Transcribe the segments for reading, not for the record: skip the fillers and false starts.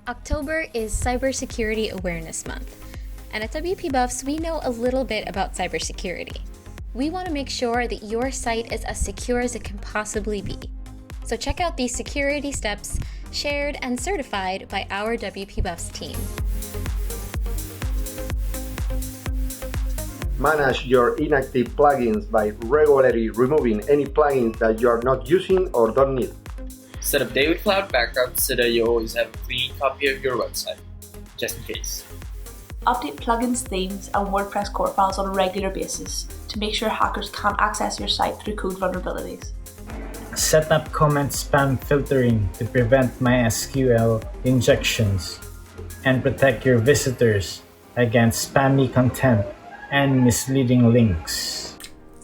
October is Cybersecurity Awareness Month, and at WP Buffs, we know a little bit about cybersecurity. We want to make sure that your site is as secure as it can possibly be. So check out these security steps shared and certified by our WP Buffs team. Manage your inactive plugins by regularly removing any plugins that you are not using or don't need. Set up David Cloud backup so that you always have a clean copy of your website, just in case. Update plugins, themes, and WordPress core files on a regular basis to make sure hackers can't access your site through code vulnerabilities. Set up comment spam filtering to prevent MySQL injections and protect your visitors against spammy content and misleading links.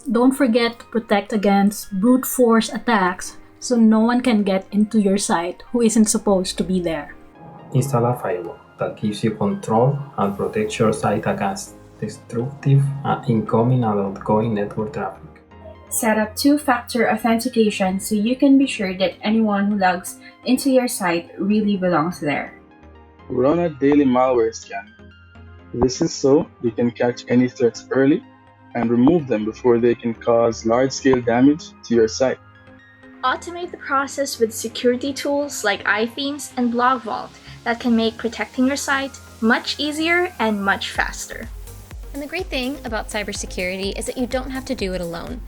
Don't forget to protect against brute force attacks so no one can get into your site who isn't supposed to be there. Install a firewall that gives you control and protects your site against destructive incoming and outgoing network traffic. Set up two-factor authentication so you can be sure that anyone who logs into your site really belongs there. Run a daily malware scan. This is so you can catch any threats early and remove them before they can cause large-scale damage to your site. Automate the process with security tools like iThemes and Blog Vault that can make protecting your site much easier and much faster. And the great thing about cybersecurity is that you don't have to do it alone.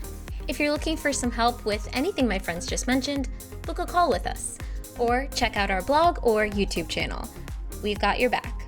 If you're looking for some help with anything my friends just mentioned, book a call with us, or check out our blog or YouTube channel. We've got your back.